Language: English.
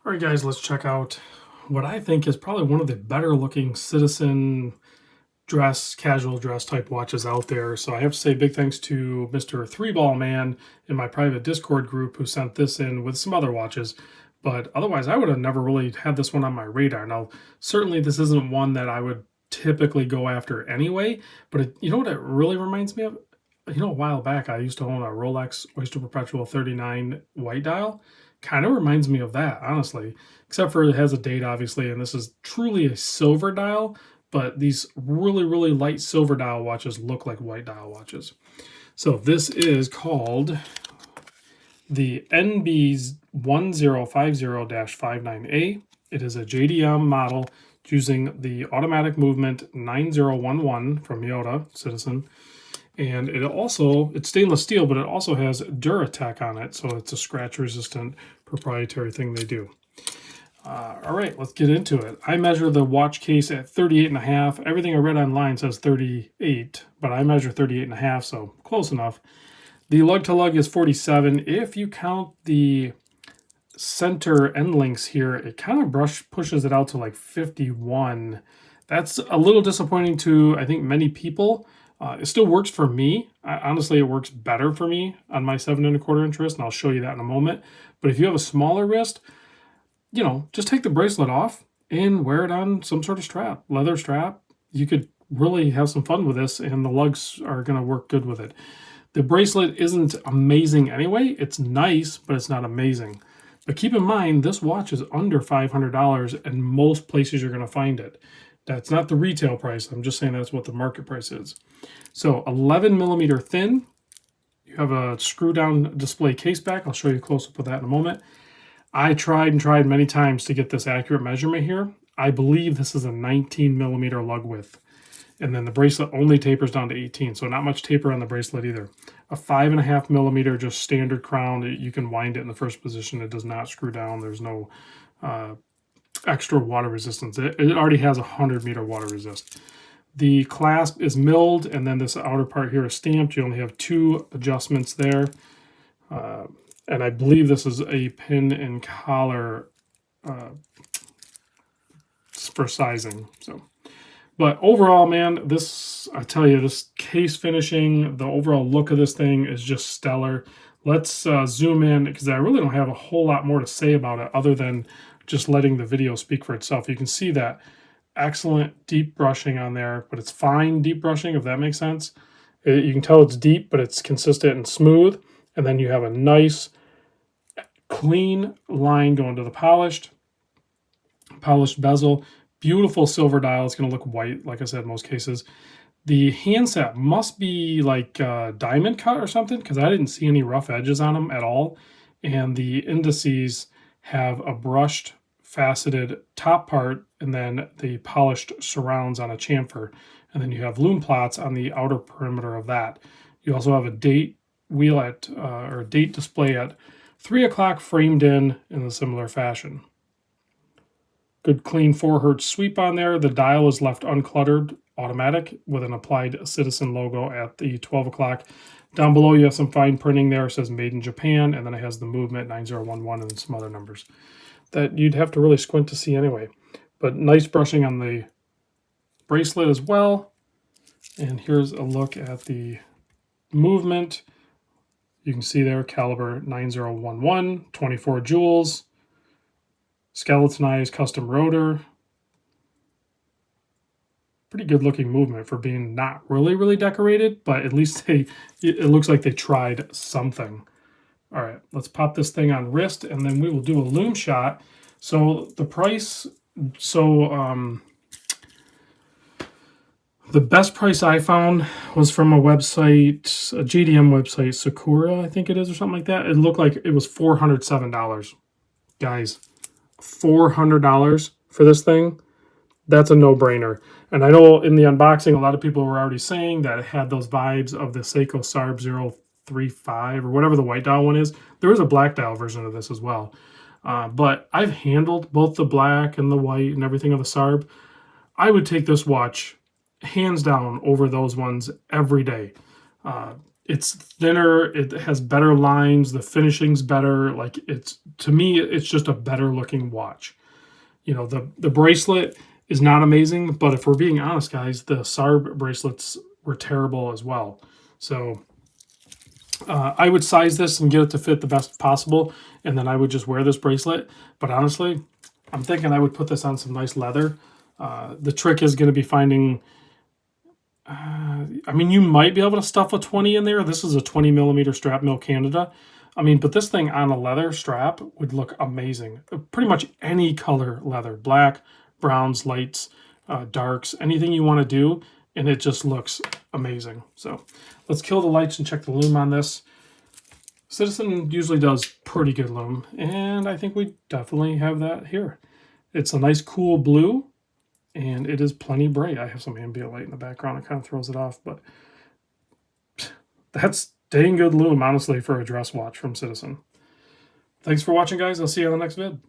All right, guys, let's check out what I think is probably one of the better looking citizen dress, casual dress type watches out there. So I have to say big thanks to Mr. Three Ball Man in my private Discord group who sent this in with some other watches. But otherwise, I would have never really had this one on my radar. Now, certainly this isn't one that I would typically go after anyway, but you know what it really reminds me of? You know, a while back, I used to own a Rolex Oyster Perpetual 39 white dial. Kind of reminds me of that, honestly, except for it has a date, obviously, and this is truly a silver dial, but these really, really light silver dial watches look like white dial watches. So this is called the NB1050-59A. It is a JDM model using the automatic movement 9011 from Miyota Citizen. And it's stainless steel, but it also has Duratec on it, so it's a scratch-resistant proprietary thing they do. All right, let's get into it. I measure the watch case at 38.5. Everything I read online says 38, but I measure 38.5, so close enough. The lug-to-lug is 47. If you count the center end links here, it kind of pushes it out to like 51. That's a little disappointing to, I think, many people. It still works for me. Honestly, it works better for me on my 7¼ inch wrist, and I'll show you that in a moment. But if you have a smaller wrist, you know, just take the bracelet off and wear it on some sort of strap, leather strap. You could really have some fun with this, and the lugs are going to work good with it. The bracelet isn't amazing anyway. It's nice, but it's not amazing. But keep in mind, this watch is under $500, and most places you're going to find it. That's not the retail price. I'm just saying that's what the market price is. So 11 millimeter thin. You have a screw down display case back. I'll show you a close up of that in a moment. I tried and tried many times to get this accurate measurement here. I believe this is a 19 millimeter lug width. And then the bracelet only tapers down to 18, so not much taper on the bracelet either. A 5.5 millimeter, just standard crown. You can wind it in the first position. It does not screw down. There's no extra water resistance. It already has 100-meter water resist. The clasp is milled, and then this outer part here is stamped. You only have 2 adjustments there. And I believe this is a pin and collar for sizing. But overall, man, I tell you, this case finishing, the overall look of this thing is just stellar. Let's zoom in, because I really don't have a whole lot more to say about it other than just letting the video speak for itself. You can see that excellent deep brushing on there, but it's fine deep brushing, if that makes sense. You can tell it's deep, but it's consistent and smooth. And then you have a nice, clean line going to the polished bezel. Beautiful silver dial. It's going to look white, like I said, in most cases. The handset must be like diamond cut or something, because I didn't see any rough edges on them at all. And the indices have a brushed, faceted top part, and then the polished surrounds on a chamfer. And then you have lume plots on the outer perimeter of that. You also have a date wheel or date display at 3 o'clock framed in a similar fashion. Good clean 4 hertz sweep on there. The dial is left uncluttered, automatic, with an applied Citizen logo at the 12 o'clock. Down below you have some fine printing there. It says made in Japan, and then it has the movement 9011 and some other numbers that you'd have to really squint to see anyway. But nice brushing on the bracelet as well. And here's a look at the movement. You can see there, caliber 9011, 24 jewels, skeletonized custom rotor. Pretty good looking movement for being not really decorated, but at least it looks like they tried something. All right, let's pop this thing on wrist, and then we will do a lume shot. So the price, the best price I found was from a website, a JDM website, Sakura, I think it is, or something like that. It looked like it was $407. Guys, $400 for this thing, that's a no-brainer. And I know in the unboxing, a lot of people were already saying that it had those vibes of the Seiko Sarb035 or whatever the white dial one is. There is a black dial version of this as well. But I've handled both the black and the white and everything of the Sarb. I would take this watch hands down over those ones every day. It's thinner, it has better lines, the finishing's better. Like, it's, to me, it's just a better looking watch. You know, the bracelet is not amazing, but if we're being honest, guys, the Sarb bracelets were terrible as well. So I would size this and get it to fit the best possible, and then I would just wear this bracelet. But honestly, I'm thinking I would put this on some nice leather. The trick is going to be finding, I mean, you might be able to stuff a 20 in there. This is a 20 millimeter strap mill Canada. I mean, but this thing on a leather strap would look amazing. Pretty much any color leather, black, browns, lights, darks, anything you want to do, and it just looks amazing. So let's kill the lights and check the lume on this. Citizen usually does pretty good lume, and I think we definitely have that here. It's a nice cool blue, and it is plenty bright. I have some ambient light in the background. It kind of throws it off, but that's dang good lume, honestly, for a dress watch from Citizen. Thanks for watching, guys. I'll see you on the next vid.